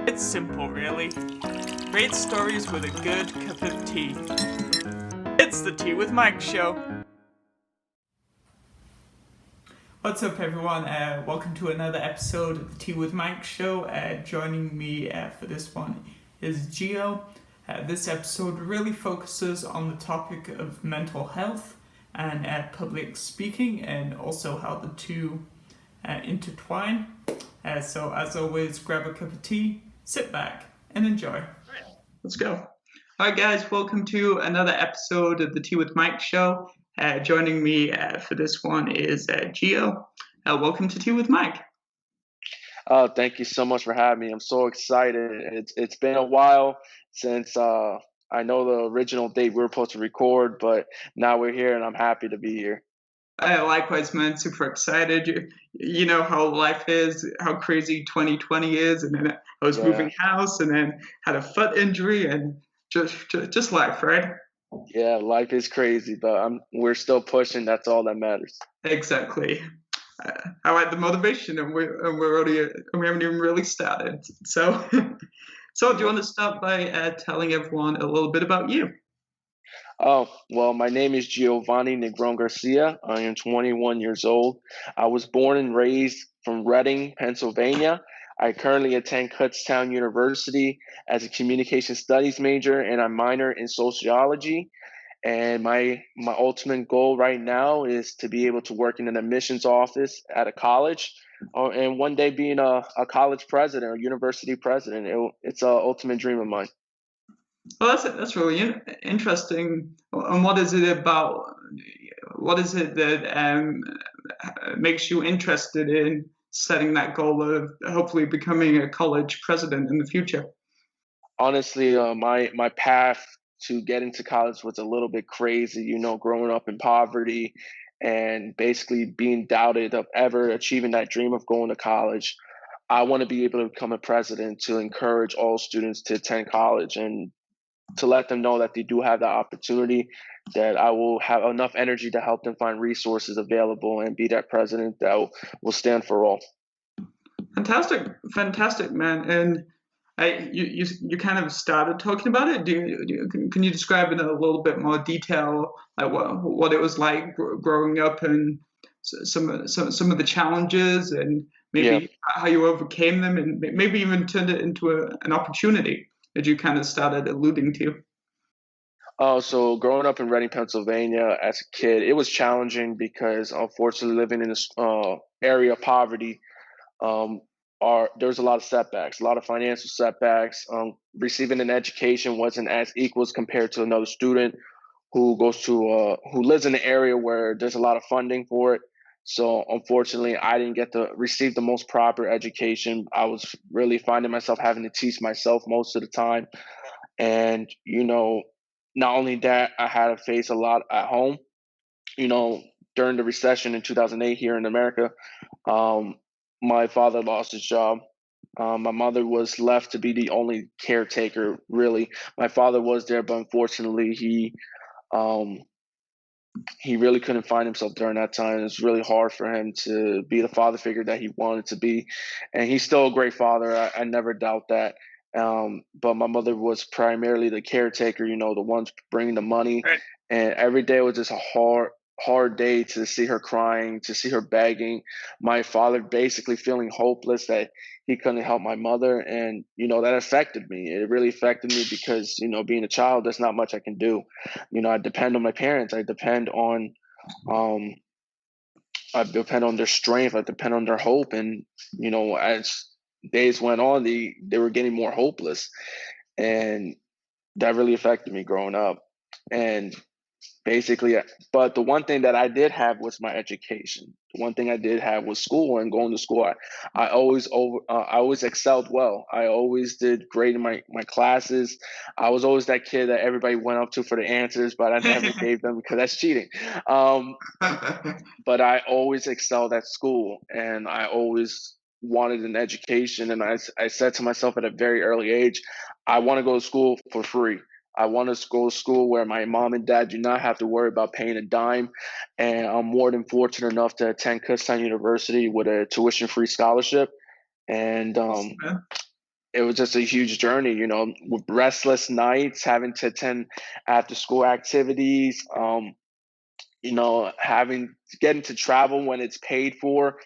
It's simple, really. Great stories with a good cup of tea. It's the Tea with Mike show. What's up, everyone? Welcome to another episode of the Tea with Mike show. Joining me for this one is Gio. This episode really focuses on the topic of mental health and public speaking, and also how the two intertwine. So as always, grab a cup of tea, sit back, and enjoy. Let's go. All right, guys, welcome to another episode of the Tea with Mike show. Joining me for this one is Gio. Welcome to Tea with Mike. Oh, thank you so much for having me. I'm so excited. It's been a while since I know the original date we were supposed to record, but now we're here and I'm happy to be here. Likewise, man, super excited. You know how life is, how crazy 2020 is, and then I was moving house, and then had a foot injury, and just life, right? Yeah, life is crazy, but we're still pushing. That's all that matters. Exactly. I like the motivation, and we haven't even really started. So, so do you want to start by telling everyone a little bit about you? Oh, well, my name is Gio Negron-Garcia. I am 21 years old. I was born and raised from Reading, Pennsylvania. I currently attend Kutztown University as a communication studies major, and I minor in sociology. And my ultimate goal right now is to be able to work in an admissions office at a college, and one day being a college president or university president. It's an ultimate dream of mine. Well, that's really interesting. And what is it about? What is it that makes you interested in setting that goal of hopefully becoming a college president in the future? Honestly, my path to get into college was a little bit crazy. You know, growing up in poverty and basically being doubted of ever achieving that dream of going to college. I want to be able to become a president to encourage all students to attend college and to let them know that they do have that opportunity, that I will have enough energy to help them find resources available and be that president that will stand for all. Fantastic, man. And you kind of started talking about it. Can you describe in a little bit more detail, like what it was like growing up and some of the challenges, and maybe how you overcame them, and maybe even turned it into an opportunity that you kind of started alluding to? Oh, so growing up in Reading, Pennsylvania as a kid, it was challenging because unfortunately living in this area of poverty, um, there's a lot of setbacks, a lot of financial setbacks. Receiving an education wasn't as equal as compared to another student who lives in an area where there's a lot of funding for it. So unfortunately, I didn't get to receive the most proper education. I was really finding myself having to teach myself most of the time. And, not only that, I had to face a lot at home. During the recession in 2008 here in America, um, my father lost his job. My mother was left to be the only caretaker, really. My father was there, but unfortunately, um, he really couldn't find himself during that time. It was really hard for him to be the father figure that he wanted to be. And he's still a great father. I never doubt that. But my mother was primarily the caretaker, the ones bringing the money. Right. And every day was just a hard day to see her crying, to see her begging. My father basically feeling hopeless that he couldn't help my mother. And, that affected me. It really affected me because, being a child, there's not much I can do. I depend on my parents. Um, I depend on their strength. I depend on their hope. And, as days went on, they were getting more hopeless. And that really affected me growing up. And basically, but the one thing that I did have was my education. The one thing I did have was school and going to school. I always excelled well. I always did great in my classes. I was always that kid that everybody went up to for the answers, but I never gave them because that's cheating. But I always excelled at school, and I always wanted an education. And I said to myself at a very early age, I want to go to school for free. I want to go to school where my mom and dad do not have to worry about paying a dime. And I'm more than fortunate enough to attend Kutztown University with a tuition-free scholarship. And it was just a huge journey, with restless nights, having to attend after school activities, having getting to travel when it's paid for.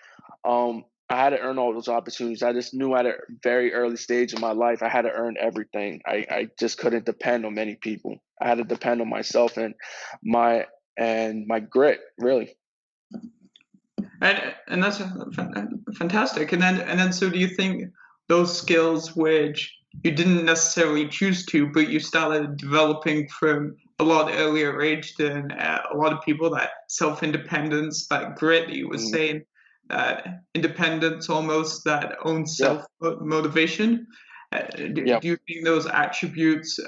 I had to earn all those opportunities. I just knew at a very early stage in my life I had to earn everything. I just couldn't depend on many people. I had to depend on myself my my grit, really. And that's fantastic. And then so do you think those skills which you didn't necessarily choose to, but you started developing from a lot earlier age than a lot of people, that self-independence, that grit that you were Mhm. saying, that independence almost, that own Yeah, self-motivation. Do yeah. you think those attributes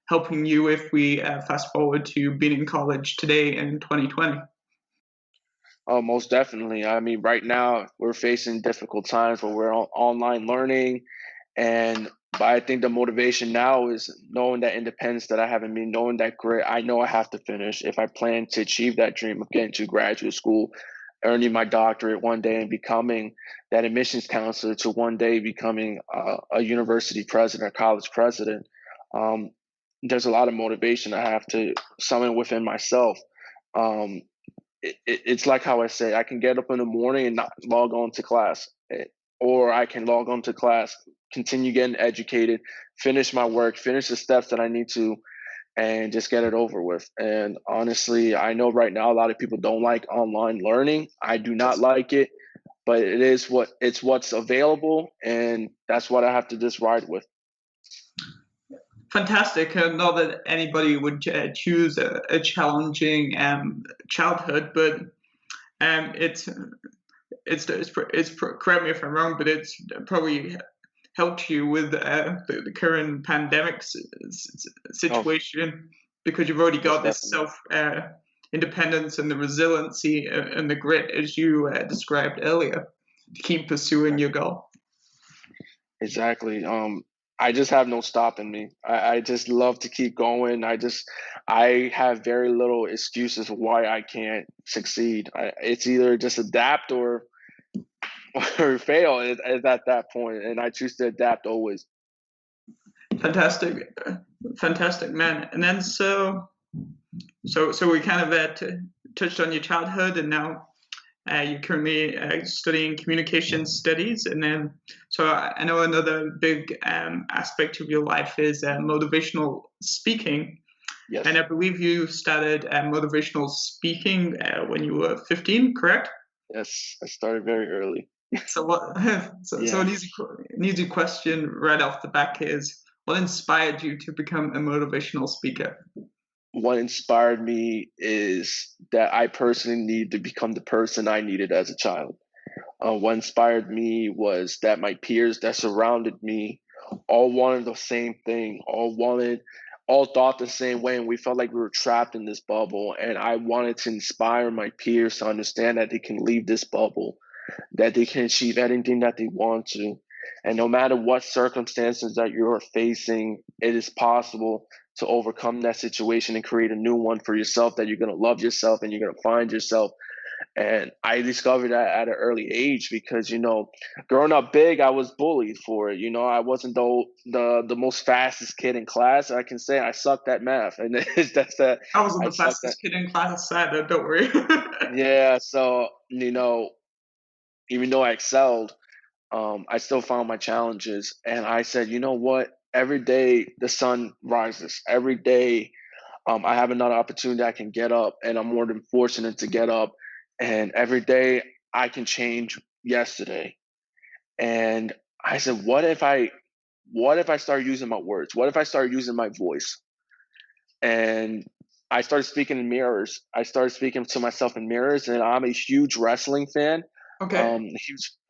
helping you if we fast forward to being in college today in 2020? Oh, most definitely. I mean, right now we're facing difficult times where we're online learning, and but I think the motivation now is knowing that independence that I have in me, knowing that grit. I know I have to finish if I plan to achieve that dream of getting to graduate school, earning my doctorate one day, and becoming that admissions counselor to one day becoming a university president, a college president. Um, there's a lot of motivation I have to summon within myself. Um, it's like how I say, I can get up in the morning and not log on to class, or I can log on to class, continue getting educated, finish my work, finish the steps that I need to, and just get it over with. And honestly, I know right now a lot of people don't like online learning. I do not like it, but it's what's available, and that's what I have to just ride with. Fantastic. Not that anybody would choose a challenging childhood, but it's correct me if I'm wrong, but it's probably helped you with the current pandemic Oh, situation, because you've already most got this definitely. self independence and the resiliency and the grit, as you described earlier, to keep pursuing your goal. Exactly. I just have no stopping me. I just love to keep going. I have very little excuses why I can't succeed. It's either just adapt or fail at that point, and I choose to adapt always. Fantastic, fantastic, man. And then so we kind of touched on your childhood, and now you're currently studying communication studies. And then so I know another big aspect of your life is motivational speaking. And Yes, I believe you started motivational speaking when you were 15, correct? yes. I started very early. So what? So Yeah. an easy question right off the back is, what inspired you to become a motivational speaker? What inspired me is that I personally needed to become the person I needed as a child. What inspired me was that my peers that surrounded me all wanted the same thing, all thought the same way, and we felt like we were trapped in this bubble. And I wanted to inspire my peers to understand that they can leave this bubble, that they can achieve anything that they want to. And no matter what circumstances that you're facing, it is possible to overcome that situation and create a new one for yourself, that you're going to love yourself and you're going to find yourself. And I discovered that at an early age because, growing up big, I was bullied for it. I wasn't the most fastest kid in class. I can say I sucked at math, and that's that. I wasn't I the sucked at. fastest kid in class either, don't worry. Yeah, so even though I excelled, I still found my challenges, and I said, you know what? Every day the sun rises. Every day I have another opportunity. I can get up, and I'm more than fortunate to get up. And every day I can change yesterday. And I said, what if I start using my words? What if I start using my voice? And I started speaking in mirrors. I started speaking to myself in mirrors, and I'm a huge wrestling fan, Okay.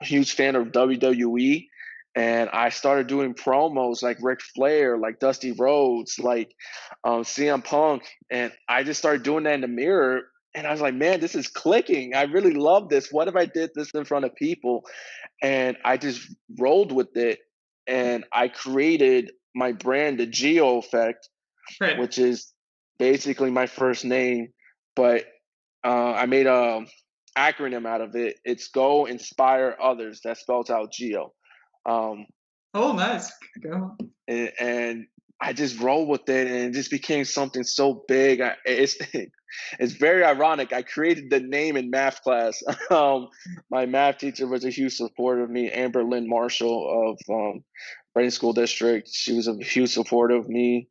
huge fan of WWE. And I started doing promos like Ric Flair, like Dusty Rhodes, like CM Punk, and I just started doing that in the mirror. And I was like, man, this is clicking. I really love this. What if I did this in front of people? And I just rolled with it, and I created my brand, the Geo Effect, Right. which is basically my first name, but I made a acronym out of it. It's Go Inspire Others. That spells out Geo. Um, Oh, nice. Go. And I just rolled with it, and it just became something so big. It's it's very ironic. I created the name in math class. My math teacher was a huge supporter of me, Amber Lynn Marshall of Reading School District. She was a huge supporter of me,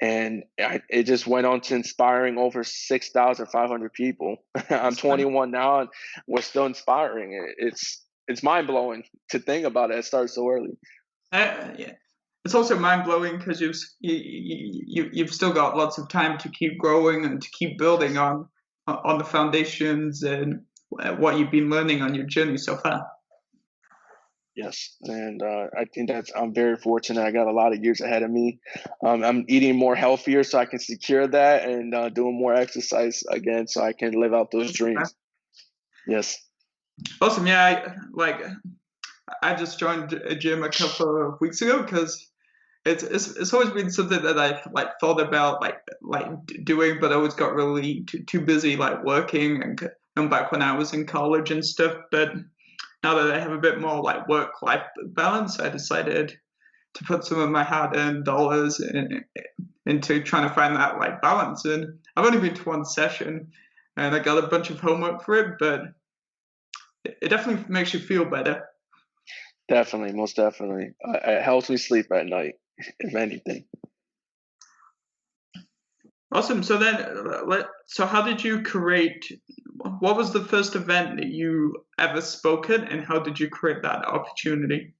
and it just went on to inspiring over 6,500 people. I'm 21 now, and we're still inspiring. It's mind blowing to think about it. It started so early. Yeah. It's also mind blowing because you've still got lots of time to keep growing and to keep building on the foundations and what you've been learning on your journey so far. Yes, and I think I'm very fortunate. I got a lot of years ahead of me. I'm eating more healthier so I can secure that, and doing more exercise again so I can live out those dreams. Yes. Awesome. Yeah, I just joined a gym a couple of weeks ago because it's always been something that I've thought about doing, but I always got really too busy working and back when I was in college and stuff. But now that I have a bit more work-life balance, I decided to put some of my hard-earned dollars into trying to find that balance. And I've only been to one session, and I got a bunch of homework for it, but it definitely makes you feel better. Definitely, most definitely. It helps me sleep at night, if anything. Awesome. So then, so how did you create? What was the first event that you ever spoke at, and how did you create that opportunity?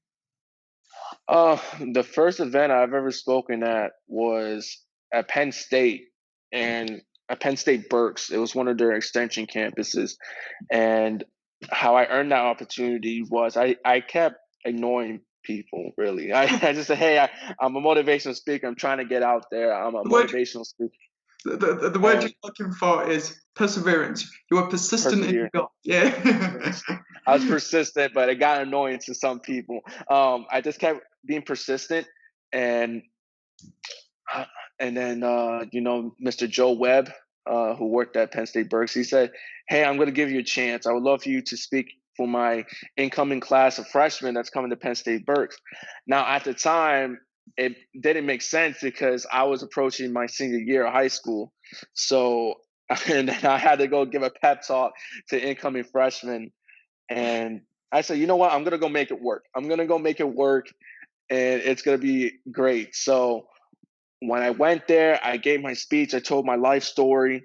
The first event I've ever spoken at was at Penn State, and at Penn State Berks. It was one of their extension campuses, and how I earned that opportunity was I kept ignoring people. Really, I just said, "Hey, I'm a motivational speaker. I'm trying to get out there. I'm a The word, motivational speaker." the word you're And looking for is perseverance. You were persistent in your persevere. goal. Yeah. Yes. I was persistent, but it got annoying to some people. I just kept being persistent, and uh, and then Mr. Joe Webb, who worked at Penn State Berks, he said, "Hey, I'm going to give you a chance. I would love for you to speak for my incoming class of freshmen that's coming to Penn State Berks." Now, at the time, it didn't make sense because I was approaching my senior year of high school, so and then I had to go give a pep talk to incoming freshmen, and I said, "You know what? I'm going to go make it work. I'm going to go make it work, and it's going to be great." So when I went there, I gave my speech, I told my life story,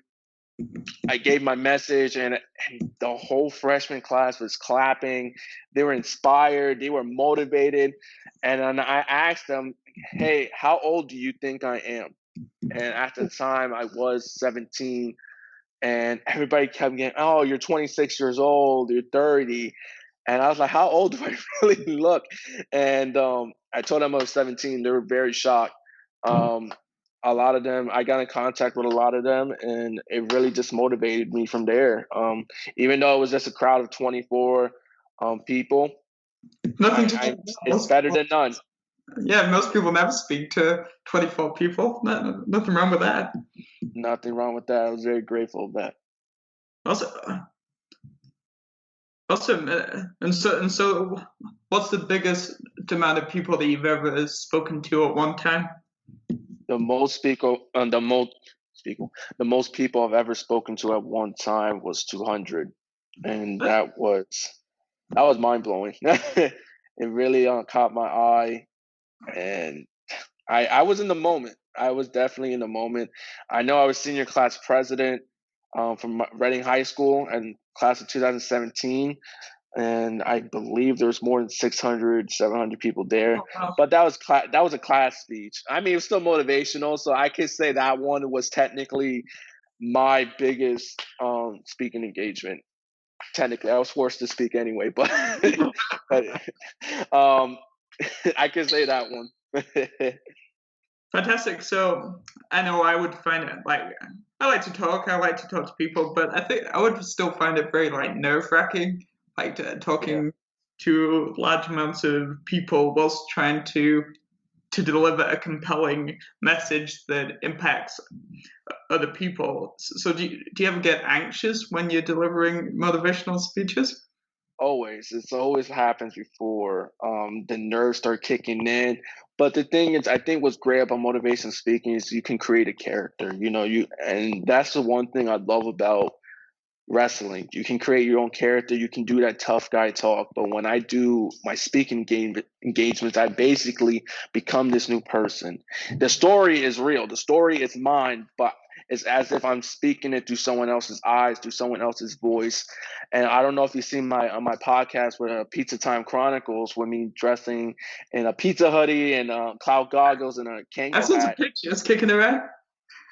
I gave my message, and the whole freshman class was clapping. They were inspired, they were motivated. And then I asked them, "Hey, how old do you think I am?" And at the time, I was 17. And everybody kept getting, "Oh, you're 26 years old, you're 30." And I was like, "How old do I really look?" And I told them I was 17. They were very shocked. Um, a lot of them, I got in contact with a lot of them, and it really just motivated me from there. Even though it was just a crowd of 24 people, Nothing to it's most better people. than none. Yeah, most people never speak to 24 people. Nothing wrong with that. Nothing wrong with that. I was very grateful of that. Also, awesome. And so, what's the biggest amount of people that you've ever spoken to at one time? The most people, the most people I've ever spoken to at one time was 200, and that was mind blowing. It really caught my eye, and I was in the moment. I was definitely in the moment. I know I was senior class president from Reading High School and class of 2017, and I believe there was more than 600, 700 people there. Oh, wow. But that was a class speech. I mean, it was still motivational, so I could say that one was technically my biggest speaking engagement. Technically, I was forced to speak anyway, but but um, I could say that one. Fantastic. So I know I would find it I like to talk. I like to talk to people, but I think I would still find it very nerve-wracking, Yeah, talking to large amounts of people whilst trying to deliver a compelling message that impacts other people. So do you ever get anxious when you're delivering motivational speeches? Always. It's always happens before the nerves start kicking in. But the thing is, I think what's great about motivation speaking is you can create a character. And that's the one thing I love about wrestling. You can create your own character. You can do that tough guy talk. But when I do my speaking engagements, I basically become this new person. The story is real. The story is mine, but it's as if I'm speaking it through someone else's eyes, through someone else's voice. And I don't know if you've seen my on my podcast with Pizza Time Chronicles, with me dressing in a pizza hoodie and cloud goggles and a I Kango saw some hat. pictures kicking around.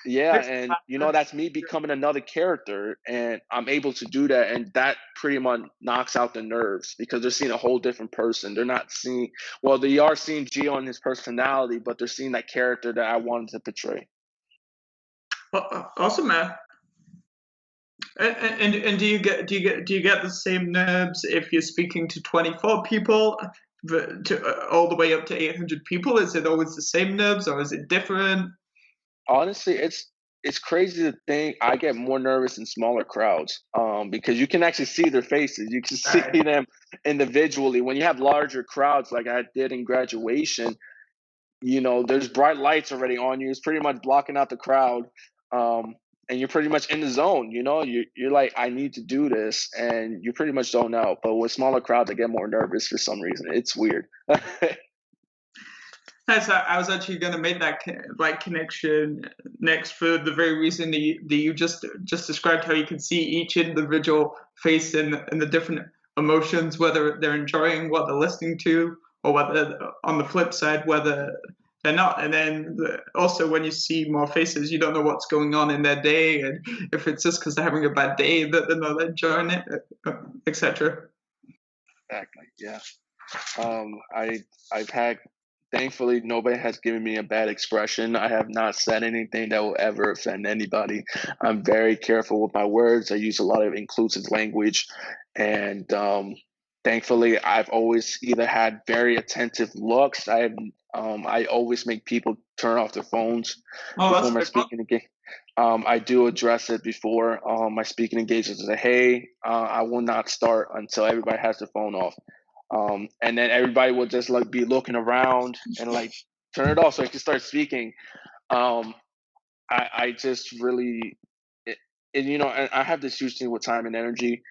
Yeah, Pictures and of that's me becoming another character, and I'm able to do that, and that pretty much knocks out the nerves because they're seeing a whole different person. They're not seeing, well, they are seeing Gio and his personality, but they're seeing that character that I wanted to portray. Awesome, man. And do you get the same nerves if you're speaking to 24 people, all the way up to 800 people? Is it always the same nerves, or is it different? Honestly, it's crazy to think I get more nervous in smaller crowds, because you can actually see their faces. You can see Right. them individually. When you have larger crowds, like I did in graduation, there's bright lights already on you. It's pretty much blocking out the crowd. And you're pretty much in the zone, you're like, I need to do this, and you pretty much don't know. But with smaller crowds, I get more nervous for some reason. It's weird. Yes, I was actually going to make that connection next, for the very reason that you just described, how you can see each individual face and the different emotions, whether they're enjoying what they're listening to, or whether, on the flip side, whether they're not. And then also, when you see more faces, you don't know what's going on in their day, and if it's just because they're having a bad day that they're not enjoying it, etc. Exactly. Yeah. I've had, thankfully, nobody has given me a bad expression. I have not said anything that will ever offend anybody. I'm very careful with my words. I use a lot of inclusive language, and thankfully, I've always either had very attentive looks. I always make people turn off their phones Oh, before that's my very fun. speaking engagement. I do address it before my speaking engagements. Say, hey, I will not start until everybody has their phone off. And then everybody will just like be looking around and like turn it off so I can start speaking. Um, I just really, and I have this huge thing with time and energy.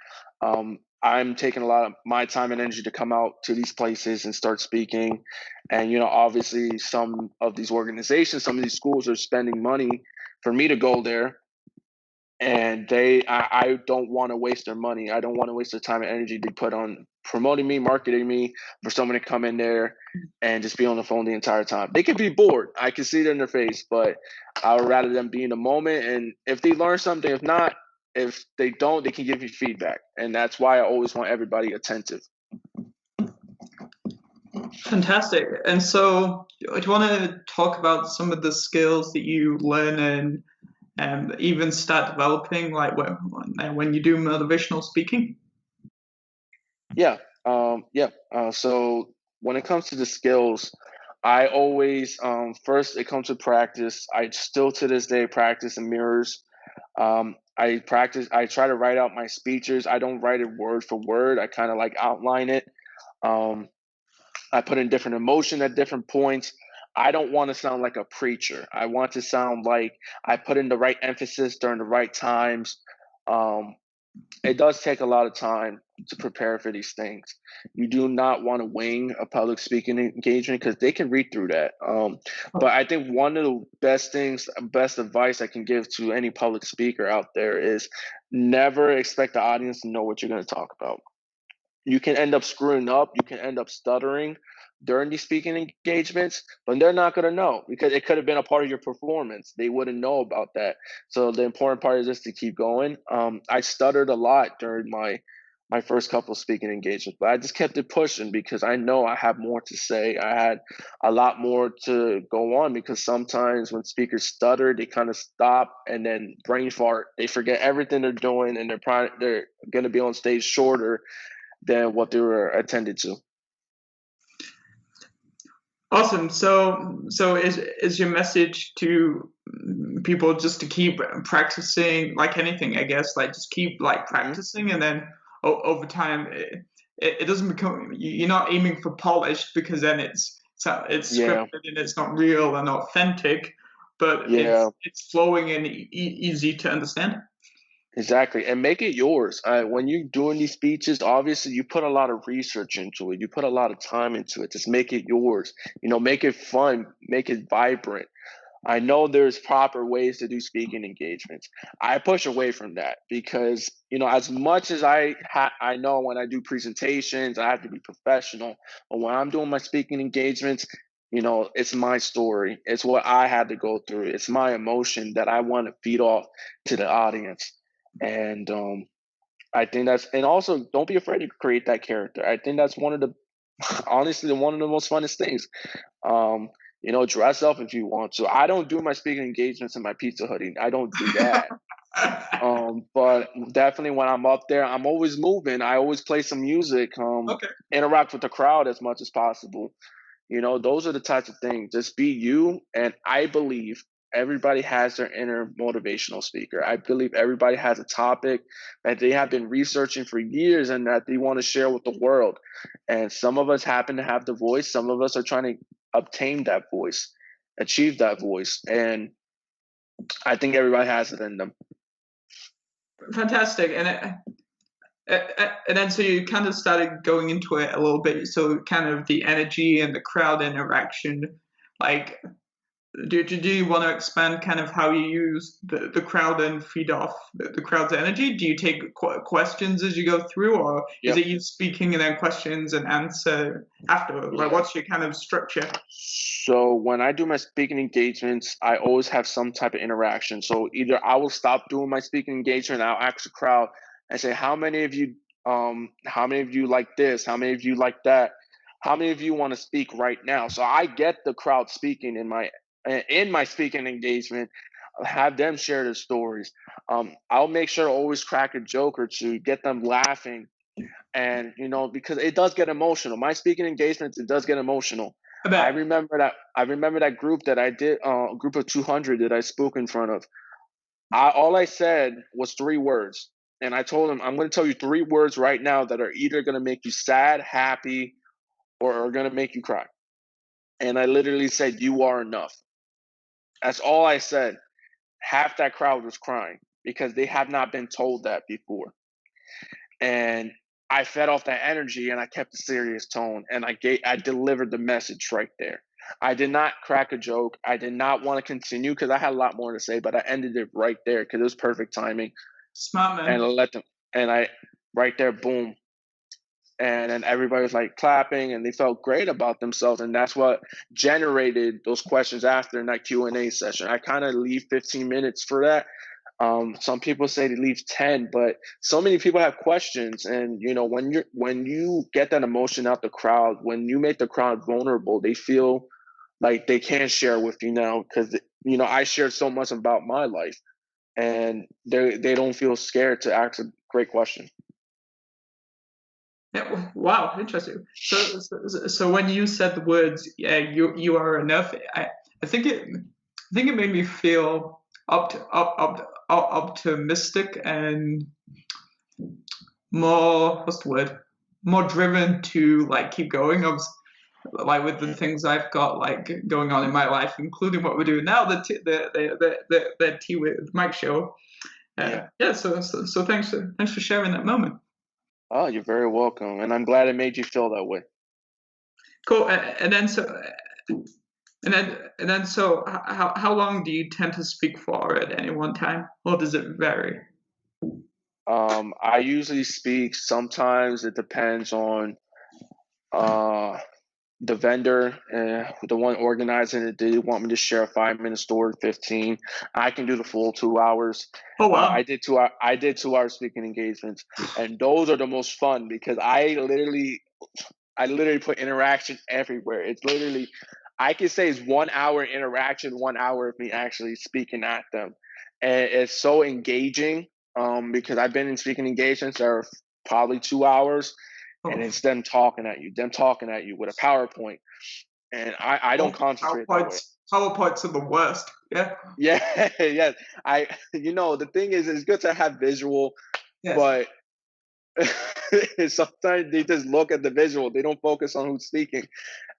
I'm taking a lot of my time and energy to come out to these places and start speaking. And, obviously some of these organizations, some of these schools are spending money for me to go there, and I don't want to waste their money. I don't want to waste their time and energy to put on promoting me, marketing me, for someone to come in there and just be on the phone the entire time. They could be bored. I can see it in their face, but I would rather them be in the moment. And if they learn something, if not, if they don't, they can give you feedback. And that's why I always want everybody attentive. Fantastic. And so, do you want to talk about some of the skills that you learn and even start developing, like when you do motivational speaking? Yeah. Yeah. So when it comes to the skills, I always, first it comes to practice. I still to this day practice in mirrors. I try to write out my speeches. I don't write it word for word. I kind of like outline it. Um, I put in different emotion at different points. I don't want to sound like a preacher. I want to sound like I put in the right emphasis during the right times. Um, it does take a lot of time to prepare for these things. You do not want to wing a public speaking engagement because they can read through that. But I think one of the best advice I can give to any public speaker out there is never expect the audience to know what you're going to talk about. You can end up screwing up, you can end up stuttering during these speaking engagements, but they're not going to know because it could have been a part of your performance. They wouldn't know about that. So the important part is just to keep going. I stuttered a lot during my first couple of speaking engagements, but I just kept it pushing because I know I have more to say. I had a lot more to go on because sometimes when speakers stutter, they kind of stop and then brain fart. They forget everything they're doing, and they're going to be on stage shorter than what they were attended to. Awesome. So is your message to people just to keep practicing, like anything, I guess, like just keep like Hmm. practicing, and then over time, it doesn't become, you're not aiming for polished, because then it's Yeah, scripted and it's not real and authentic, but yeah. it's flowing and easy to understand. Exactly, and make it yours. When you're doing these speeches, obviously you put a lot of research into it. You put a lot of time into it. Just make it yours. Make it fun, make it vibrant. I know there's proper ways to do speaking engagements. I push away from that because as much as I know when I do presentations, I have to be professional. But when I'm doing my speaking engagements, it's my story. It's what I had to go through. It's my emotion that I want to feed off to the audience. And I think and also don't be afraid to create that character. I think that's honestly, one of the most funnest things. Um, dress up if you want to. I don't do my speaking engagements in my pizza hoodie. I don't do that. But definitely when I'm up there, I'm always moving. I always play some music, Okay. interact with the crowd as much as possible. Those are the types of things. Just be you. And I believe everybody has their inner motivational speaker. I believe everybody has a topic that they have been researching for years and that they want to share with the world. And some of us happen to have the voice. Some of us are trying to obtain that voice, achieve that voice. And I think everybody has it in them. Fantastic. And then so you kind of started going into it a little bit. So kind of the energy and the crowd interaction, like, do you want to expand kind of how you use the crowd and feed off the crowd's energy? Do you take questions as you go through, or is Yep. it you speaking and then questions and answer afterward? Like, Yeah. what's your kind of structure? So when I do my speaking engagements, I always have some type of interaction. So either I will stop doing my speaking engagement, and I'll ask the crowd and say, how many of you like this? How many of you like that? How many of you want to speak right now? So I get the crowd speaking in my speaking engagement. I'll have them share their stories. I'll make sure to always crack a joke or two, get them laughing, and because it does get emotional. My speaking engagements, it does get emotional. I I bet. remember that. I remember that group that I did, a group of 200 that I spoke in front of. All I said was 3 words, and I told them, I'm going to tell you 3 words right now that are either going to make you sad, happy, or are going to make you cry. And I literally said, "You are enough." That's all I said. Half that crowd was crying because they have not been told that before. And I fed off that energy and I kept a serious tone and I delivered the message right there. I did not crack a joke. I did not want to continue because I had a lot more to say, but I ended it right there because it was perfect timing. Smart And I man. let them and I right there, boom. And then everybody was like clapping and they felt great about themselves. And that's what generated those questions after in that Q&A session. I kind of leave 15 minutes for that. Some people say they leave 10, but so many people have questions. And when you get that emotion out the crowd, when you make the crowd vulnerable, they feel like they can share with you now because I shared so much about my life, and they don't feel scared to ask a great question. Yeah, wow, interesting. So when you said the words, "Yeah, you are enough," I think it made me feel optimistic and more, what's the word? More driven to like keep going. I was like with the things I've got like going on in my life, including what we're doing now, the Tea with Mike show. Yeah. Yeah. So thanks for sharing that moment. Oh, you're very welcome, and I'm glad it made you feel that way. Cool. And then how long do you tend to speak for at any one time, or does it vary? I usually speak. Sometimes it depends on uh, the vendor, the one organizing it. They want me to share a 5 minute story, 15. I can do the full 2 hours. Oh wow. I did 2 hour speaking engagements, and those are the most fun because I literally put interaction everywhere. It's literally, I can say it's 1 hour interaction, 1 hour of me actually speaking at them. And it's so engaging because I've been in speaking engagements that are probably 2 hours and Oh, it's them talking at you with a PowerPoint. And I don't oh, concentrate that way. PowerPoints are the worst. Yeah. Yeah, yes. The thing is, it's good to have visual, Yes. but Sometimes they just look at the visual. They don't focus on who's speaking.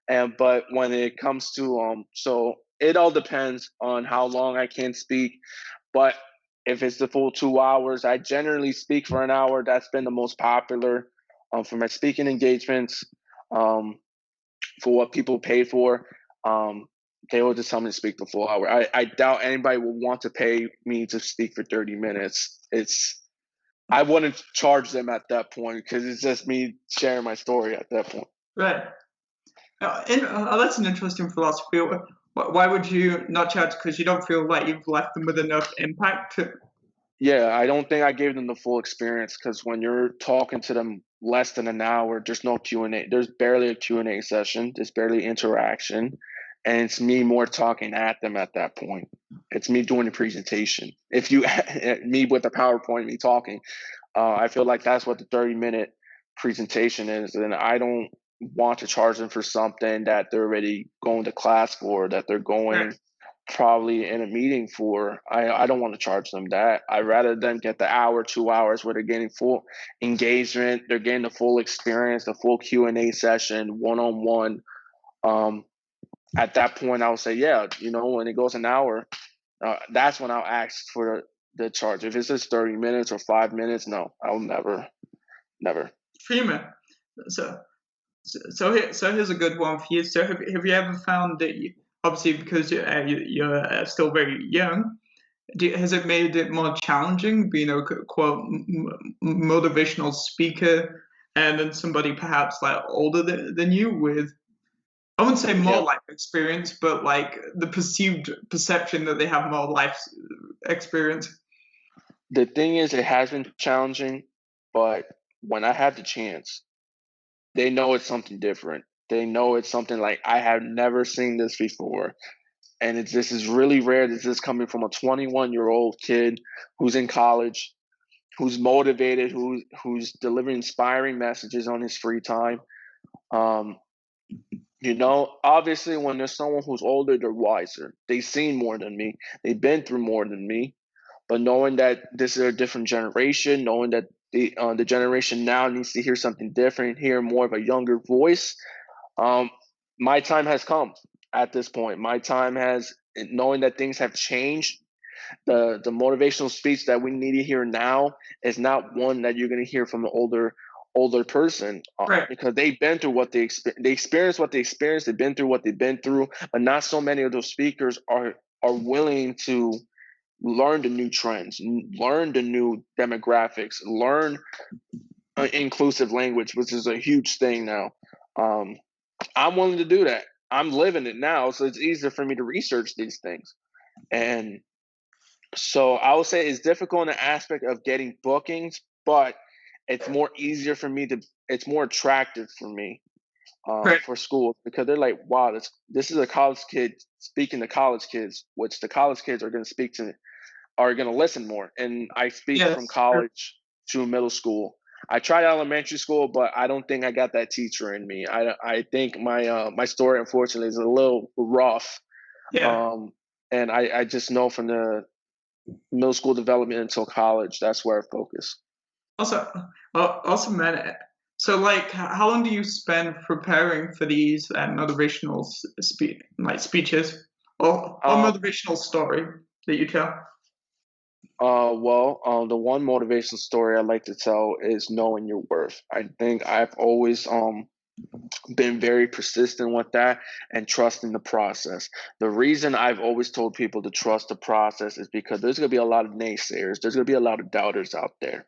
But when it comes to so it all depends on how long I can speak. But if it's the full 2 hours, I generally speak for an hour. That's been the most popular for my speaking engagements. Um, for what people pay for, they will just tell me to speak the full hour. I doubt anybody will want to pay me to speak for 30 minutes. I wouldn't charge them at that point because it's just me sharing my story at that point. Right. That's an interesting philosophy. Why would you not charge? Because you don't feel like you've left them with enough impact. Yeah, I don't think I gave them the full experience because when you're talking to them less than an hour, there's no Q&A. There's barely a Q&A session. There's barely interaction. And it's me more talking at them at that point. It's me doing the presentation. If you, me with the PowerPoint, me talking, I feel like that's what the 30-minute presentation is. And I don't want to charge them for something that they're already going to class for, that they're going probably in a meeting for. I don't want to charge them that. I rather them get the hour, 2 hours where they're getting full engagement, they're getting the full experience, the full Q&A session, one-on-one. At that point, I would say, yeah, when it goes an hour, that's when I'll ask for the charge. If it's just 30 minutes or 5 minutes, no, I'll never. Freeman. So here's a good one for you. So have you ever found that obviously because you're still very young, has it made it more challenging being a quote motivational speaker and then somebody perhaps like older than you with, I wouldn't say more Yeah. life experience, but like the perceived perception that they have more life experience? The thing is, it has been challenging, but when I have the chance, they know it's something different. They know it's something like I have never seen this before. And this is really rare. This is coming from a 21-year-old kid who's in college, who's motivated, who's delivering inspiring messages on his free time. Um, obviously, when there's someone who's older, they're wiser. They've seen more than me. They've been through more than me. But knowing that this is a different generation, knowing that the generation now needs to hear something different, hear more of a younger voice, my time has come at this point. My time has, knowing that things have changed. The motivational speech that we need to hear now is not one that you're going to hear from an older person, Right. because they've been through what they experienced what they experienced. They've been through what they've been through, but not so many of those speakers are willing to learn the new trends, learn the new demographics, learn inclusive language, which is a huge thing now. I'm willing to do that. I'm living it now, so it's easier for me to research these things. And so I would say it's difficult in the aspect of getting bookings, but it's more easier for me to. It's more attractive for me Right. for schools, because they're like, wow, this is a college kid speaking to college kids, which the college kids are going to speak to, are going to listen more. And I speak from Yes. college to middle school. I tried elementary school, but I don't think I got that teacher in me. I think my story, unfortunately, is a little rough. Yeah. And I just know from the middle school development until college, that's where I focus. Also, man. So, like, how long do you spend preparing for these motivational speeches or Um, motivational story that you tell? the one motivational story I like to tell is knowing your worth. I think I've always been very persistent with that and trusting the process. The reason I've always told people to trust the process is because there's going to be a lot of naysayers. There's going to be a lot of doubters out there,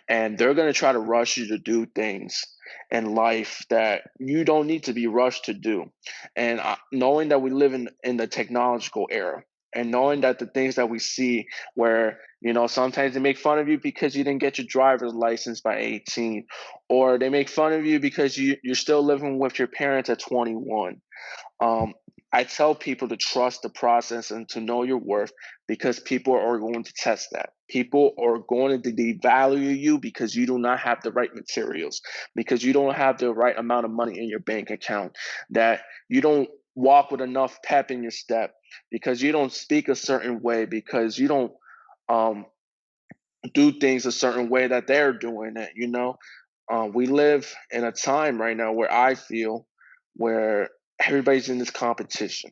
and they're going to try to rush you to do things in life that you don't need to be rushed to do. And knowing that we live in the technological era, and knowing that the things that we see, where sometimes they make fun of you because you didn't get your driver's license by 18, or they make fun of you because you're still living with your parents at 21. um, I tell people to trust the process and to know your worth, because people are going to test that. People are going to devalue you because you do not have the right materials, because you don't have the right amount of money in your bank account, that you don't walk with enough pep in your step, because you don't speak a certain way, because you don't um, do things a certain way that they're doing it. We live in a time right now where I feel where everybody's in this competition.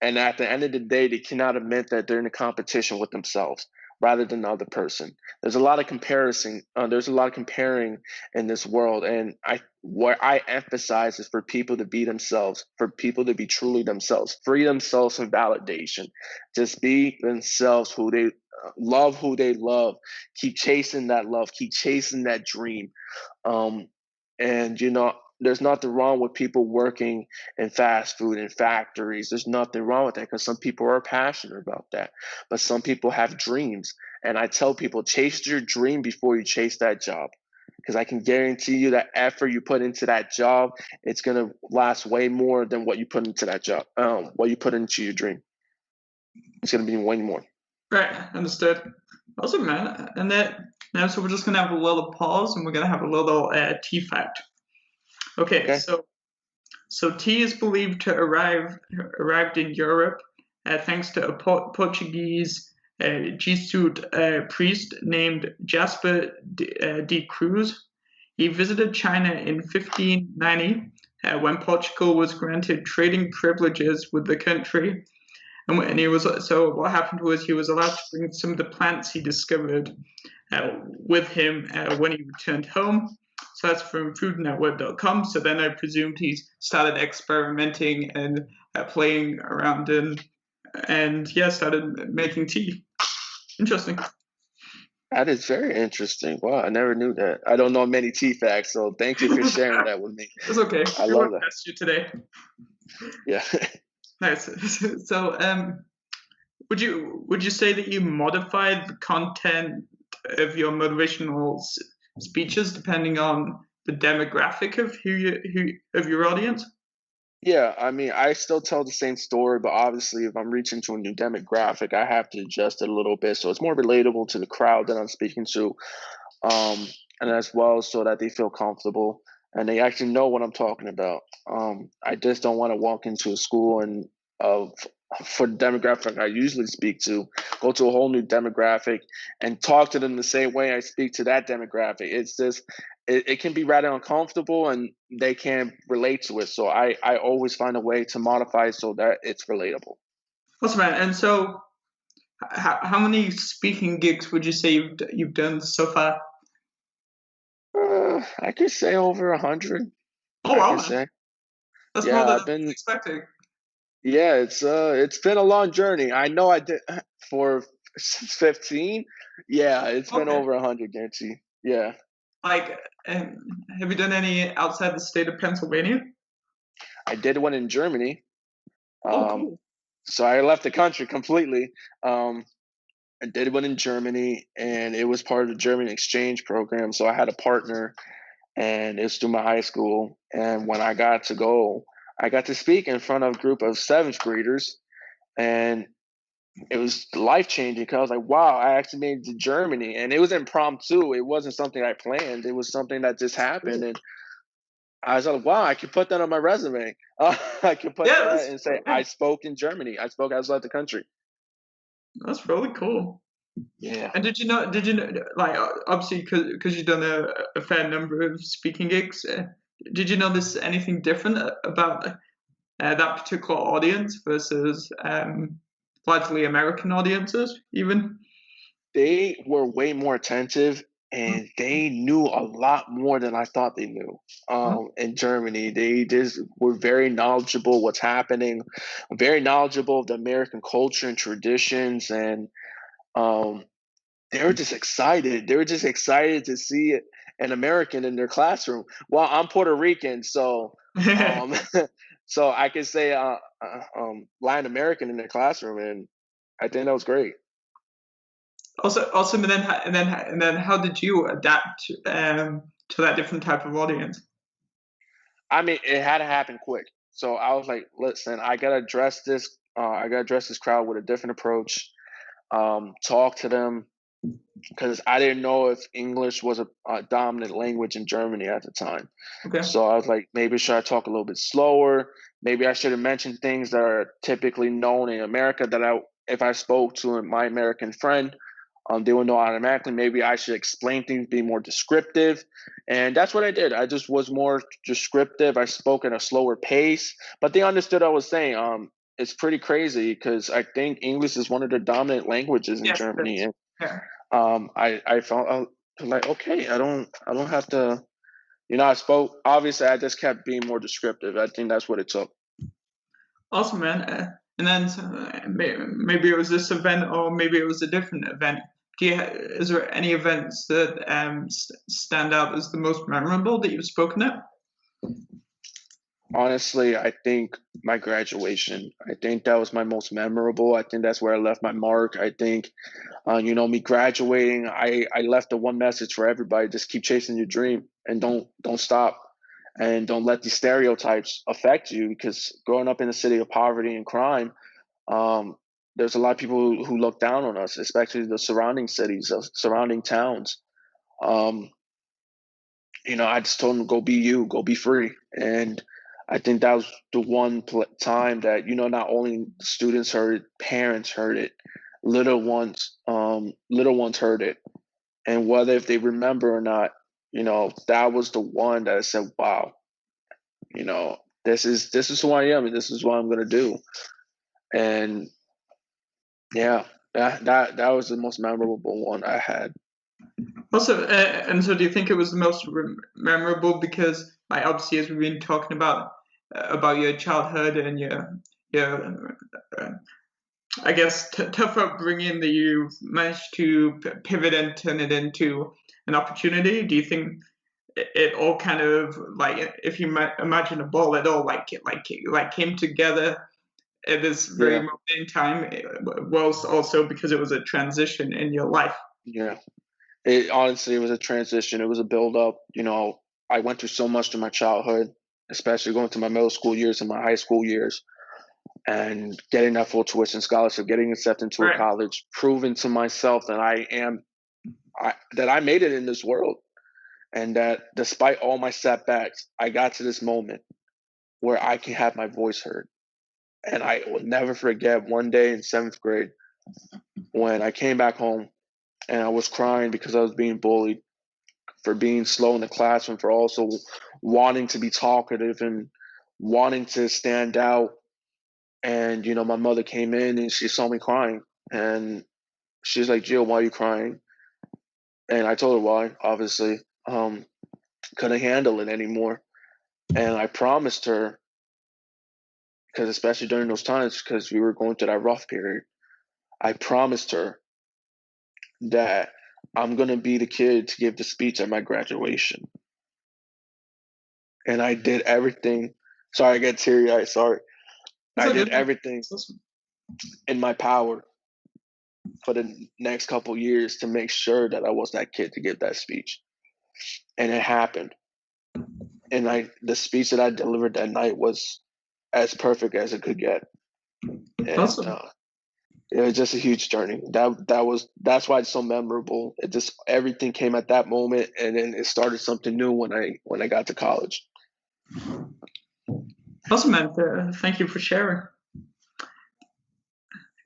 And at the end of the day, they cannot admit that they're in a competition with themselves rather than the other person. There's a lot of comparison. There's a lot of comparing in this world, and what I emphasize is for people to be themselves, for people to be truly themselves, free themselves from validation, just be themselves, who they love, who they love, keep chasing that love, keep chasing that dream. And there's nothing wrong with people working in fast food and factories. There's nothing wrong with that because some people are passionate about that. But some people have dreams. And I tell people, chase your dream before you chase that job. Because I can guarantee you that effort you put into that job, it's going to last way more than what you put into that job, what you put into your dream. It's going to be way more. Right, understood. Awesome, man. And then now, so we're just gonna have a little pause, and we're gonna have a little tea fact. Okay. So tea is believed to arrived in Europe thanks to a Portuguese Jesuit priest named Jasper de Cruz. He visited China in 1590 when Portugal was granted trading privileges with the country. And he was so what happened was he was allowed to bring some of the plants he discovered with him when he returned home. So that's from foodnetwork.com. So then I presumed he started experimenting and playing around and started making tea. Interesting. That is very interesting. Wow, I never knew that. I don't know many tea facts, so thank you for sharing that with me. It's okay. I We love won't that. test you today. Yeah. Nice. So, would you say that you modified the content of your motivational speeches depending on the demographic of of your audience? Yeah, I mean, I still tell the same story, but obviously, if I'm reaching to a new demographic, I have to adjust it a little bit so it's more relatable to the crowd that I'm speaking to, and as well so that they feel comfortable and they actually know what I'm talking about. I just don't want to walk into a school and of for the demographic I usually speak to, go to a whole new demographic and talk to them the same way I speak to that demographic. It's just it can be rather uncomfortable and they can't relate to it. So I always find a way to modify it so that it's relatable. Awesome, man. And so, how many speaking gigs would you say you've done so far? I could say over 100. Oh I wow, can man. say, That's more yeah, than I I've was been. expecting. Yeah, it's been a long journey. I know I did for since 15. Yeah, it's been Okay. over 100, guarantee. Yeah, Like, have you done any outside the state of Pennsylvania? I did one in Germany. Oh, Um, cool. so I left the country completely. Um, I did one in Germany, and it was part of the German exchange program. So I had a partner, and it was through my high school. And when I got to go, I got to speak in front of a group of seventh graders, and it was life changing because I was like, wow, I actually made it to Germany. And it was impromptu. It wasn't something I planned. It was something that just happened. Cool. And I was like, wow, I could put that on my resume. I could put Yeah, that and say, yeah, I spoke in Germany. I spoke outside the country. that's really cool. Yeah. And did you know, like, obviously, because you've done a fair number of speaking gigs, did you notice anything different about that particular audience versus largely American audiences, even? They were way more attentive and they knew a lot more than I thought they knew. In Germany, they just were very knowledgeable what's happening, very knowledgeable of the American culture and traditions, and um, they were just excited. They were just excited to see an American in their classroom. Well, I'm Puerto Rican, so um, so I could say Latin American in their classroom, and I think that was great. Also, and then, how did you adapt to that different type of audience? I mean, it had to happen quick. So I was like, listen, I gotta address this. I gotta address this crowd with a different approach. Talk to them because I didn't know if English was a dominant language in Germany at the time. Okay. So I was like, maybe should I talk a little bit slower? Maybe I should have mentioned things that are typically known in America that if I spoke to my American friend, They will know automatically. Maybe I should explain things, be more descriptive. And that's what I did. I just was more descriptive. I spoke at a slower pace, but they understood what I was saying. It's pretty crazy because I think English is one of the dominant languages in Yes, Germany. And yeah. I felt like, okay, I don't have to, I spoke, obviously I just kept being more descriptive. I think that's what it took. Awesome, man. And then maybe it was this event, or maybe it was a different event. Is there any events that stand out as the most memorable that you've spoken at? Honestly, I think my graduation. I think that was my most memorable. I think that's where I left my mark. I think, me graduating, I left the one message for everybody: just keep chasing your dream and don't stop, and don't let these stereotypes affect you. Because growing up in a city of poverty and crime, um, there's a lot of people who look down on us, especially the surrounding cities, the surrounding towns. Um, I just told them, go be you, go be free. And I think that was the one time that, not only students heard it, parents heard it, little ones heard it. And whether if they remember or not, that was the one that I said, wow, this is who I am and this is what I'm gonna do. And yeah, that was the most memorable one I had. Also, and so do you think it was the most memorable because, like, obviously, as we've been talking about your childhood and your I guess tough upbringing, that you've managed to pivot and turn it into an opportunity? Do you think it all kind of, like, if you imagine a ball, it all like came together at this very Yeah, moment in time, whilst also because it was a transition in your life? yeah. It honestly, it was a transition. It was a build up. I went through so much in my childhood, especially going through my middle school years and my high school years, and getting that full tuition scholarship, getting accepted into a Right. college, proving to myself that that I made it in this world, and that despite all my setbacks, I got to this moment where I can have my voice heard. And I will never forget one day in seventh grade when I came back home and I was crying because I was being bullied for being slow in the classroom, for also wanting to be talkative and wanting to stand out. And, my mother came in and she saw me crying. And she's like, Gio, why are you crying? And I told her why, obviously. Couldn't handle it anymore. And I promised her, because especially during those times, because we were going through that rough period, I promised her that I'm going to be the kid to give the speech at my graduation. And I did everything. Sorry, I get teary eyed. Sorry. It's I all did good. everything It's awesome. in my power for the next couple years to make sure that I was that kid to give that speech. And it happened. And the speech that I delivered that night was as perfect as it could get. And Awesome. it was just a huge journey. That's why it's so memorable. It just everything came at that moment, and then it started something new when I got to college. Awesome, man. Thank you for sharing.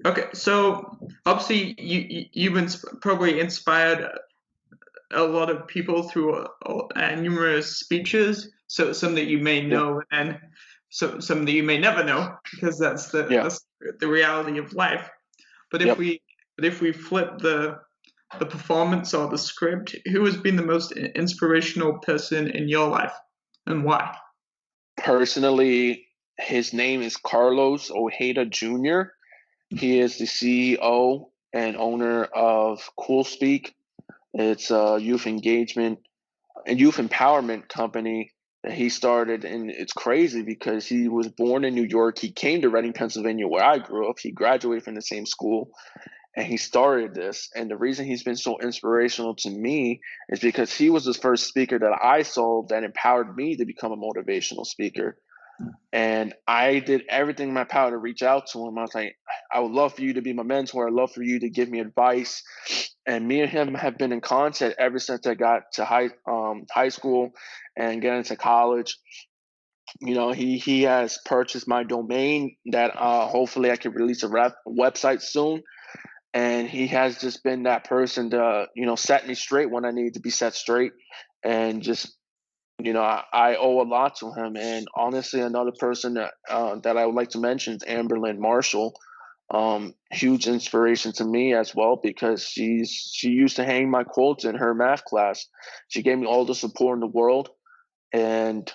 Okay, so obviously you've probably inspired a lot of people through numerous speeches. So some that you may Yeah, know, and some that you may never know, because yeah, that's the reality of life. But if yep. we flip the performance or the script, who has been the most inspirational person in your life, and why? Personally, his name is Carlos Ojeda Jr. He is the CEO and owner of CoolSpeak. It's a youth engagement and youth empowerment company that he started. And it's crazy because he was born in New York. He came to Reading, Pennsylvania, where I grew up. He graduated from the same school and he started this. And the reason he's been so inspirational to me is because he was the first speaker that I saw that empowered me to become a motivational speaker. And I did everything in my power to reach out to him. I was like, I would love for you to be my mentor. I'd love for you to give me advice. And me and him have been in contact ever since I got to high school and getting into college. He has purchased my domain that hopefully I can release a website soon. and he has just been that person to, set me straight when I need to be set straight, and just, I owe a lot to him. And honestly, another person that I would like to mention is Amberlynn Marshall. Huge inspiration to me as well, because she used to hang my quotes in her math class. She gave me all the support in the world, and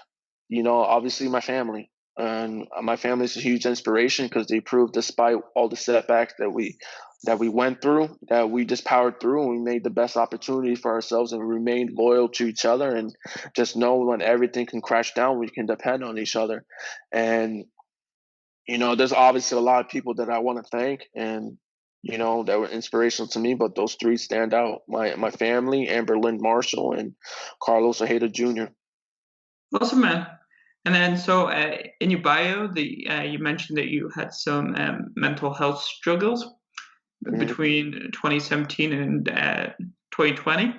obviously my family. And my family is a huge inspiration, because they proved, despite all the setbacks that we went through, that we just powered through, and we made the best opportunity for ourselves, and remained loyal to each other, and just know when everything can crash down, we can depend on each other. And there's obviously a lot of people that I want to thank, and that were inspirational to me, but those three stand out: my family, Amberlynn Marshall, and Carlos Ojeda Jr. Awesome, man. And then, so in your bio, you mentioned that you had some mental health struggles Mhm. between 2017 and 2020.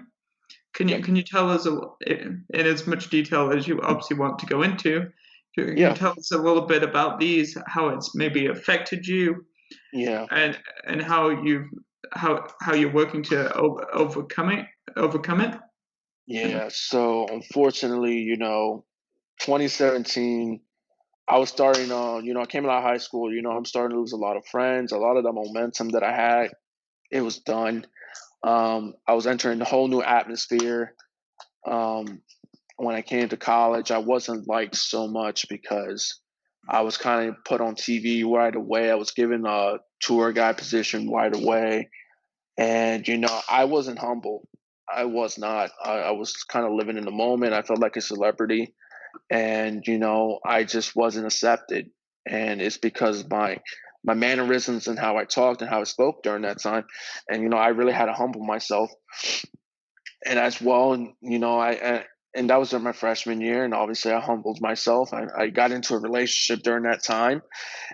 Can you Yep. can you tell us in as much detail as you obviously want to go into? Can you Yeah. tell us a little bit about these, how it's maybe affected you, Yeah. and how you're working to overcome it? Overcome it. Yeah. So unfortunately, 2017, I was starting, I came out of high school, I'm starting to lose a lot of friends, a lot of the momentum that I had, it was done. I was entering a whole new atmosphere. Um, when I came to college, I wasn't liked so much, because I was kind of put on TV right away. I was given a tour guide position right away. And, I wasn't humble. I was not. I was kind of living in the moment. I felt like a celebrity. And, I just wasn't accepted. And it's because my mannerisms and how I talked and how I spoke during that time. And, I really had to humble myself. And as well, and, and that was in my freshman year. And obviously, I humbled myself. I got into a relationship during that time.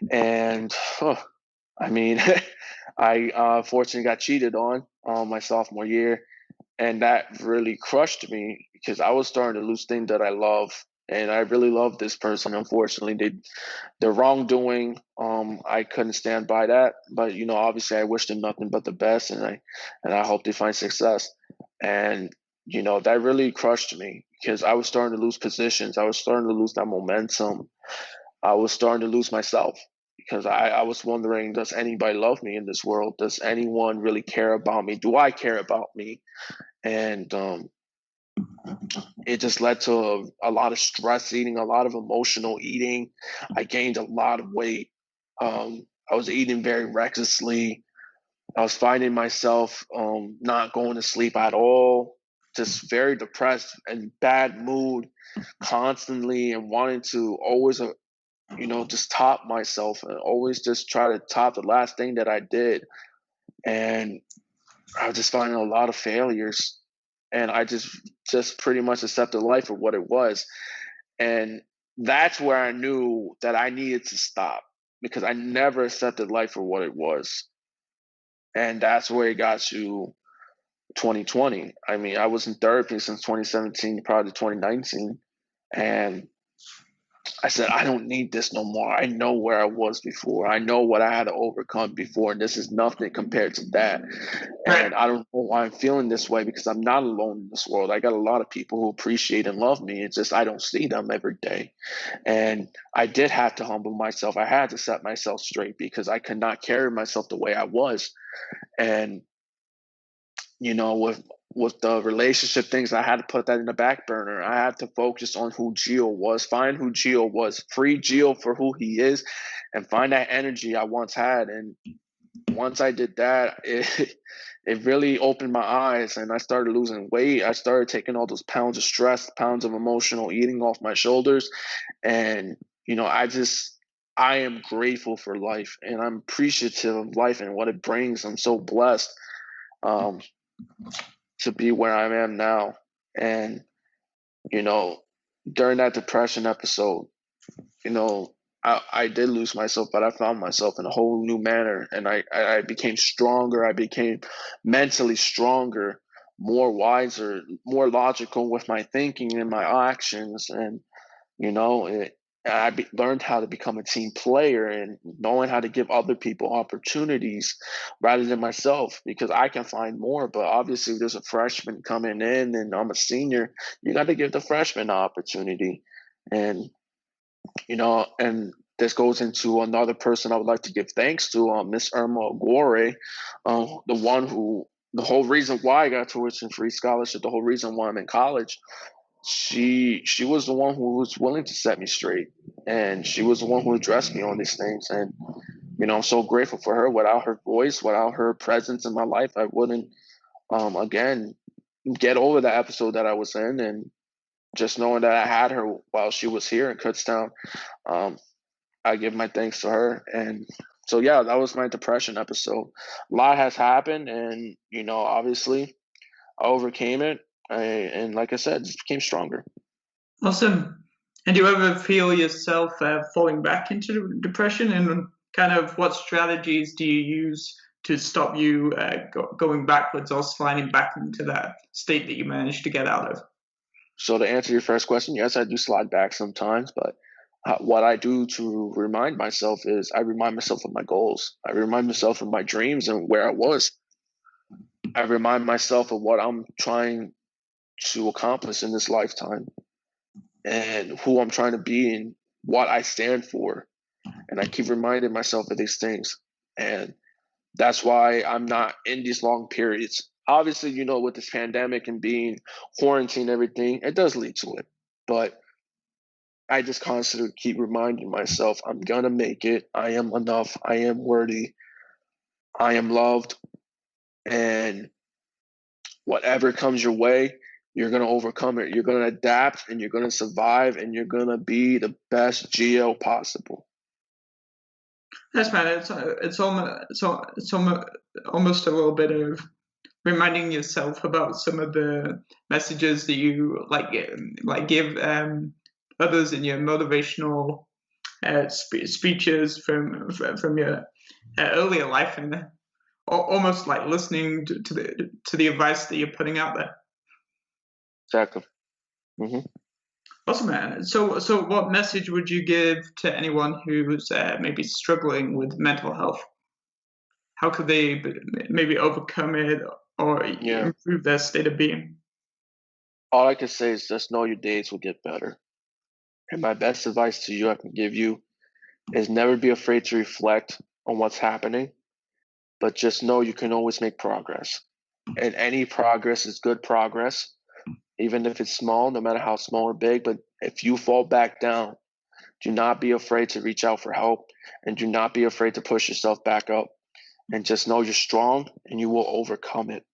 And, I mean, I fortunately got cheated on my sophomore year, and that really crushed me, because I was starting to lose things that I love, and I really love this person. Unfortunately, the wrongdoing, I couldn't stand by that. But obviously, I wish them nothing but the best, and I hope they find success. And that really crushed me, because I was starting to lose positions. I was starting to lose that momentum. I was starting to lose myself, because I was wondering, does anybody love me in this world? Does anyone really care about me? Do I care about me? And it just led to a lot of stress eating, a lot of emotional eating. I gained a lot of weight. I was eating very recklessly. I was finding myself not going to sleep at all, just very depressed and bad mood constantly, and wanting to always just top myself, and always just try to top the last thing that I did. And I was just finding a lot of failures, and I just pretty much accepted life for what it was. And that's where I knew that I needed to stop, because I never accepted life for what it was. And that's where it got to 2020. I mean, I was in therapy since 2017, probably 2019, and I said, I don't need this no more. I know where I was before. I know what I had to overcome before, and this is nothing compared to that. Right. And I don't know why I'm feeling this way, because I'm not alone in this world. I got a lot of people who appreciate and love me. It's just I don't see them every day. And I did have to humble myself. I had to set myself straight, because I could not carry myself the way I was. And with the relationship things, I had to put that in the back burner. I had to focus on who Gio was, find who Gio was, free Gio for who he is, and find that energy I once had. And once I did that, it really opened my eyes, and I started losing weight. I started taking all those pounds of stress, pounds of emotional eating off my shoulders. And I am grateful for life, and I'm appreciative of life and what it brings. I'm so blessed. Um, to be where I am now. And, you know, during that depression episode, you know, I did lose myself, but I found myself in a whole new manner. And I became stronger. I became mentally stronger, more wiser, more logical with my thinking and my actions. And, you know, learned how to become a team player and knowing how to give other people opportunities rather than myself, because I can find more. But obviously, if there's a freshman coming in and I'm a senior, you got to give the freshman an opportunity. And, and this goes into another person I would like to give thanks to, Miss Irma Aguirre, the whole reason why I got tuition free scholarship, the whole reason why I'm in college. She was the one who was willing to set me straight, and she was the one who addressed me on these things. And I'm so grateful for her. Without her voice, without her presence in my life, I wouldn't again get over the episode that I was in. And just knowing that I had her while she was here in Kutztown, I give my thanks to her. And so yeah, that was my depression episode. A lot has happened, and obviously I overcame it. And like I said, just became stronger. Awesome. And do you ever feel yourself falling back into depression? And kind of what strategies do you use to stop you going backwards or sliding back into that state that you managed to get out of? So to answer your first question, yes, I do slide back sometimes, but what I do to remind myself is I remind myself of my goals. I remind myself of my dreams and where I was. I remind myself of what I'm trying to accomplish in this lifetime and who I'm trying to be and what I stand for. And I keep reminding myself of these things. And that's why I'm not in these long periods. Obviously, with this pandemic and being quarantined, everything, it does lead to it. But I just constantly keep reminding myself, I'm going to make it. I am enough. I am worthy. I am loved. And whatever comes your way, you're going to overcome it. You're going to adapt and you're going to survive and you're going to be the best Gio possible. Yes, man. It's almost a little bit of reminding yourself about some of the messages that you give others in your motivational speeches from your earlier life, and almost like listening to the advice that you're putting out there. Exactly. Mm-hmm. Awesome, man. So what message would you give to anyone who's maybe struggling with mental health? How could they maybe overcome it or improve their state of being? All I can say is just know your days will get better. And my best advice to you I can give you is never be afraid to reflect on what's happening, but just know you can always make progress. And any progress is good progress, even if it's small, no matter how small or big. But if you fall back down, do not be afraid to reach out for help and do not be afraid to push yourself back up. And just know you're strong and you will overcome it.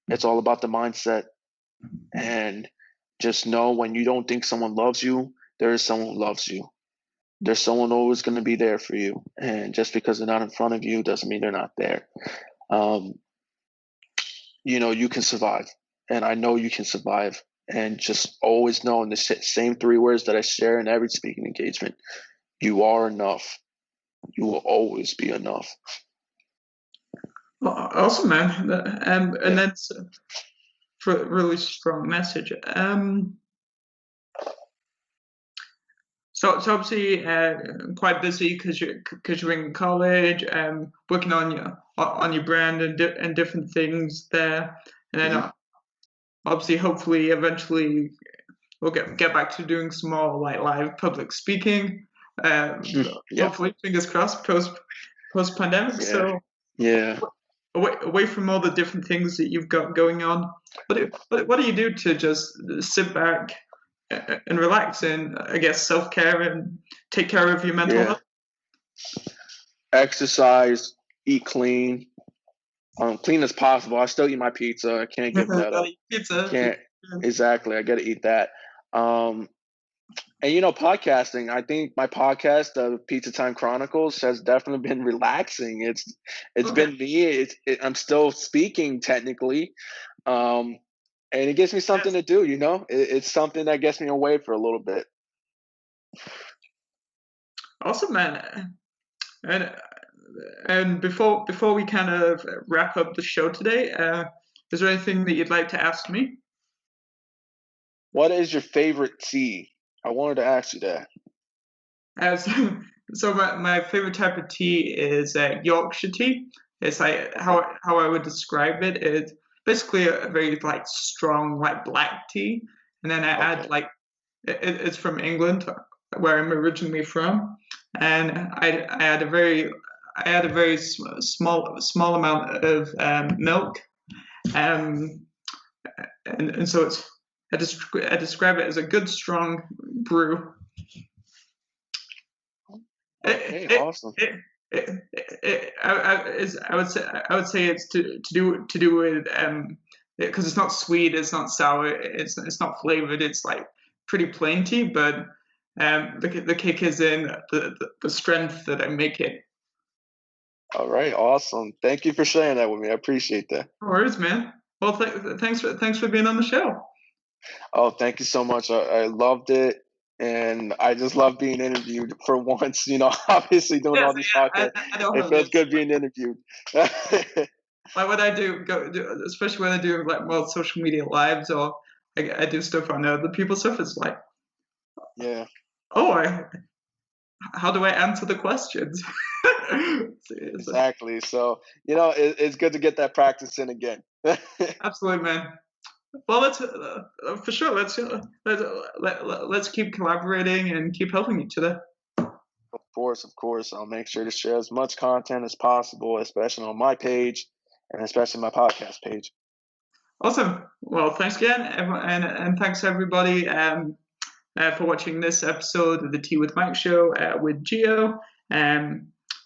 It's all about the mindset. And just know when you don't think someone loves you, there is someone who loves you. There's someone always going to be there for you. And just because they're not in front of you doesn't mean they're not there. You can survive. And I know you can survive. And just always know in the same 3 words that I share in every speaking engagement, you are enough. You will always be enough. Well, awesome, man. And that's a really strong message. So obviously quite busy because you're in college, working on your brand and different things there, and then obviously hopefully eventually we'll get back to doing some more like live public speaking. Hopefully, fingers crossed, post pandemic. So away from all the different things that you've got going on, what do you do to just sit back and relax and I guess self-care and take care of your mental health? Exercise, eat clean, clean as possible. I still eat my pizza. I can't give that up. Pizza. Exactly. I got to eat that. And podcasting. I think my podcast, the Pizza Time Chronicles, has definitely been relaxing. It's been me. I'm still speaking technically, and it gives me something to do. It's something that gets me away for a little bit. Awesome, man. And before we kind of wrap up the show today, is there anything that you'd like to ask me? What is your favorite tea? I wanted to ask you that. So my favorite type of tea is Yorkshire tea. It's like how I would describe it. It's basically a very like strong like black tea, and then I Okay. add like it's from England, where I'm originally from, and I add a very small amount of milk, um, and so I describe it as a good strong brew. Okay. It, Awesome. I would say it's to do with because it's not sweet, it's not sour, it's not flavored, it's like pretty plain tea, but the kick is in the strength that I make it. All right. Awesome. Thank you for sharing that with me. I appreciate that. No worries, man. Well, thanks for being on the show. Oh, thank you so much. I loved it. And I just love being interviewed for once, obviously doing Yes, all these yeah, podcasts. I know It how it feels is. good being interviewed. Like when I especially when I do like more social media lives or I do stuff on other people's stuff, it's like, Yeah, oh, how do I answer the questions? exactly. So, it's good to get that practice in again. Of Absolutely, man. Well, let's for sure. Let's keep collaborating and keep helping each other. course, of course. I'll make sure to share as much content as possible, especially on my page and especially my podcast page. Awesome. Well, thanks again, and thanks everybody for watching this episode of the Tea with Mike show with Gio.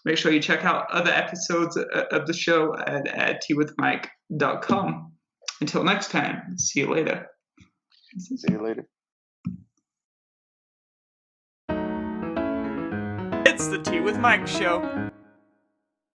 Make sure you check out other episodes of the show at teawithmike.com. Until next time, see you later. See you later. It's the Tea with Mike show.